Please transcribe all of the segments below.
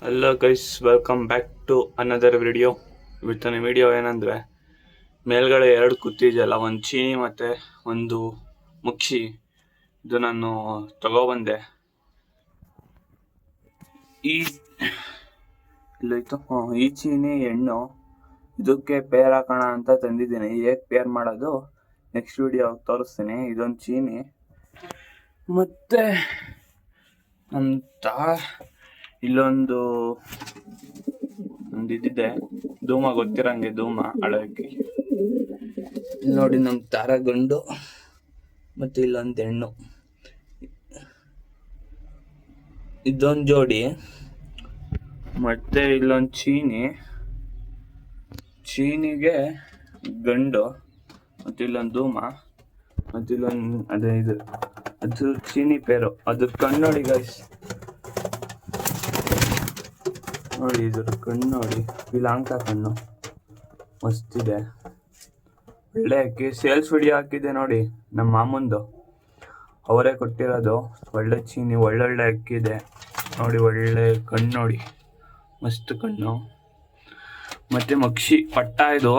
Hello guys, welcome back to another video. ಇವತ್ತಿನ video ಏನಂದರೆ, ಮೇಲ್ಗಡೆ ಎರಡು ಕೂತಿದೆಯಲ್ಲ, ಒಂದು ಚೀನಿ ಮತ್ತು ಒಂದು ಮುಕ್ಷಿ. ಇದು ನಾನು ತಗೊಬಂದೆ. ಈ ಚೀನಿ ಹೆಣ್ಣು, ಇದಕ್ಕೆ ಪೇರ್ ಹಾಕೋಣ ಅಂತ ತಂದಿದ್ದೀನಿ. ಹೇಗೆ ಪೇರ್ ಮಾಡೋದು ನೆಕ್ಸ್ಟ್ ವಿಡಿಯೋ ತೋರಿಸ್ತೀನಿ. ಇದೊಂದು ಚೀನಿ ಮತ್ತು ಅಂತ ಇಲ್ಲೊಂದು ಇದಿದೆ, ಧೂಮ ಗೊತ್ತಿರಂಗೆ, ಧೂಮ ಹಳಕ್ಕಿ. ಇಲ್ಲಿ ನೋಡಿ, ನಮ್ಮ ತಾರ ಗಂಡು ಮತ್ತು ಇಲ್ಲೊಂದು ಹೆಣ್ಣು. ಇದೊಂದು ಜೋಡಿ. ಮತ್ತೆ ಇಲ್ಲೊಂದು ಚೀನಿಗೆ ಗಂಡು, ಮತ್ತು ಇಲ್ಲೊಂದು ಧೂಮ, ಮತ್ತು ಇಲ್ಲೊಂದು ಅದು ಚೀನಿ ಪೇರು. ಅದು ಕಣ್ಣು ನೋಡಿ ಗೈಸ್, ನೋಡಿ ಇದ್ರ ಕಣ್ಣು ನೋಡಿ, ಪಿಲಾಂಕ ಕಣ್ಣು ಮಸ್ತಿದೆ. ಒಳ್ಳೆ ಅಕ್ಕಿ. ಸೇಲ್ಸ್ ವಿಡಿಯೋ ಹಾಕಿದೆ ನೋಡಿ, ನಮ್ಮ ಮಾಮಂದು, ಅವರೇ ಕೊಟ್ಟಿರೋದು. ಒಳ್ಳೆ ಚೀನಿ, ಒಳ್ಳೊಳ್ಳೆ ಅಕ್ಕಿ ಇದೆ ನೋಡಿ. ಒಳ್ಳೆ ಕಣ್ಣು ನೋಡಿ, ಮಸ್ತ್ ಕಣ್ಣು. ಮತ್ತು ಮಕ್ಷಿ ಪಟ್ಟ. ಇದು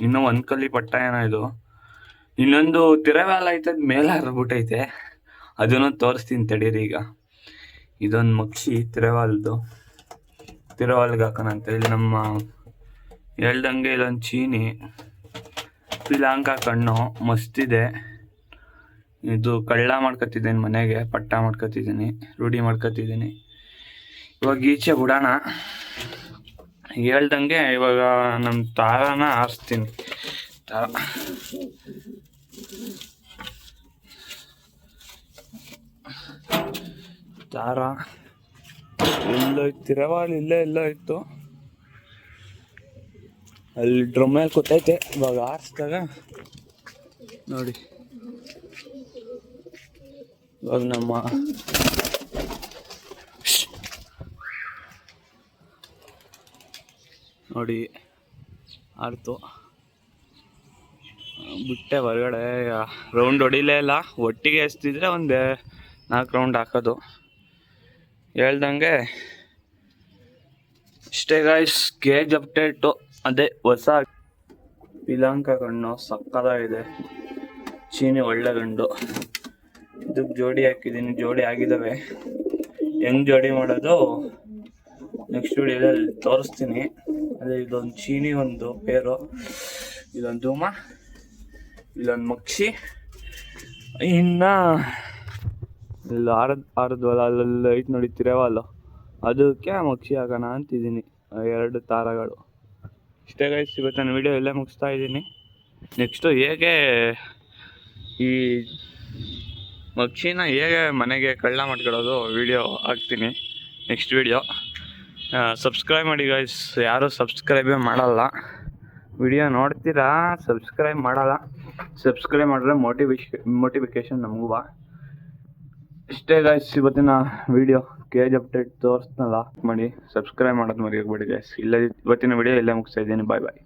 ಇನ್ನೂ ಒಂದು ಕಲ್ಲಿ ಪಟ್ಟ ಏನೋ. ಇದು ಇನ್ನೊಂದು ತಿರವಾಲ ಐತದ ಮೇಲೆ ಹರ್ಬಿಟ್ಟೈತೆ, ಅದನ್ನು ತೋರಿಸ್ತೀನಿ ತಡೀರಿ. ಈಗ ಇದೊಂದು ಮಕ್ಷಿ ತಿರವಾಲ್ಗೆ ಹಾಕೋಣ ಅಂತ. ಇಲ್ಲಿ ನಮ್ಮ ಹೇಳ್ದಂಗೆ ಇಲ್ಲೊಂದು ಚೀನಿ, ಪಿಲಾಂಕ ಕಣ್ಣು ಮಸ್ತಿದೆ. ಇದು ಕಳ್ಳ ಮಾಡ್ಕೊತಿದ್ದೀನಿ, ಮನೆಗೆ ಪಟ್ಟ ಮಾಡ್ಕೊತಿದ್ದೀನಿ, ರೂಢಿ ಮಾಡ್ಕೊತಿದ್ದೀನಿ. ಇವಾಗ ಈಚೆ ಬಿಡೋಣ. ಹೇಳ್ದಂಗೆ ಇವಾಗ ನಮ್ಮ ತಾರನ ಆರಿಸ್ತೀನಿ. ತಾರ ಎಲ್ಲೋಯ್ತು? ತಿರವಾಲ್ ಎಲ್ಲೋ ಇತ್ತು, ಅಲ್ಲಿ ಡ್ರಮ್ ಮೇಲೆ ಕೂತೈತೆ. ಇವಾಗ ಆರಿಸಿದಾಗ ನೋಡಿ, ಇವಾಗ ನಮ್ಮ ನೋಡಿ ಆಡ್ತು, ಬಿಟ್ಟೆ ಹೊರಗಡೆ. ರೌಂಡ್ ಹೊಡಿಲೇ ಇಲ್ಲ, ಒಟ್ಟಿಗೆ ಎಸ್ತಿದ್ರೆ ಒಂದು 4 ರೌಂಡ್ ಹಾಕೋದು. ಹೇಳ್ದಂಗೆ ಇಷ್ಟೇ ಗಾಯ್ಸ್, ಕೇಜ್ ಅಪ್ಡೇಟು. ಅದೇ ಹೊಸ ಪಿಲಾಂಕ ಕಣ್ಣು ಸಕ್ಕತ್ತಾಗಿದೆ. ಚೀನಿ ಒಳ್ಳೆ ಗಂಡು. ಇದಕ್ಕೆ ಜೋಡಿ ಹಾಕಿದ್ದೀನಿ, ಜೋಡಿ ಆಗಿದ್ದಾವೆ. ಹೆಂಗೆ ಜೋಡಿ ಮಾಡೋದು ನೆಕ್ಸ್ಟ್ ವಿಡಿಯೋದಲ್ಲಿ ತೋರಿಸ್ತೀನಿ. ಅದೇ ಇದೊಂದು ಚೀನಿ, ಒಂದು ಪೇರು, ಇದೊಂದು ಧೂಮ, ಇಲ್ಲೊಂದು ಮಕ್ಷಿ. ಇನ್ನು ಇಲ್ಲ ಆರದ್ವಲ್ಲ, ಅಲ್ಲೆಲ್ಲ ಐತೆ ನೋಡಿ ತಿರವಾಲು, ಅದಕ್ಕೆ ಮಕ್ಷಿ ಹಾಕೋಣ ಅಂತಿದ್ದೀನಿ. 2 ತಾರಗಳು. ಇಷ್ಟೇ ಗೈಸ್, ಇವತ್ತು ನಾನು ವಿಡಿಯೋ ಎಲ್ಲ ಮುಗಿಸ್ತಾ ಇದ್ದೀನಿ. ನೆಕ್ಸ್ಟು ಹೇಗೆ ಈ ಮಕ್ಷಿನ ಹೇಗೆ ಮನೆಗೆ ಕಳ್ಳ ಮಾಡ್ಕೊಳ್ಳೋದು ವಿಡಿಯೋ ಹಾಕ್ತೀನಿ ನೆಕ್ಸ್ಟ್ ವಿಡಿಯೋ. ಸಬ್ಸ್ಕ್ರೈಬ್ ಮಾಡಿ ಗೈಸ್. ಯಾರೂ ಸಬ್ಸ್ಕ್ರೈಬೇ ಮಾಡಲ್ಲ. ವಿಡಿಯೋ ನೋಡ್ತೀರಾ, ಸಬ್ಸ್ಕ್ರೈಬ್ ಮಾಡಲ್ಲ. ಸಬ್ಸ್ಕ್ರೈಬ್ ಮಾಡಿದ್ರೆ ಮೋಟಿಫಿಕೇಶನ್ ನಮಗೂ ಬಾ. ಇಷ್ಟೇ ಗೈಸ್ ಇವತ್ತಿನ ವಿಡಿಯೋ. ಕೇಜ್ ಅಪ್ಡೇಟ್ ತೋರಿಸ್ನಲ್ಲ, ಮಾಡಿ ಸಬ್ಸ್ಕ್ರೈಬ್ ಮಾಡೋದು ಮರೆಯಬೇಡಿ ಗೈಸ್. ಇವತ್ತಿನ ವಿಡಿಯೋ ಇಲ್ಲೇ ಮುಗಿಸ್ತಾ ಇದ್ದೀನಿ. ಬಾಯ್ ಬಾಯ್.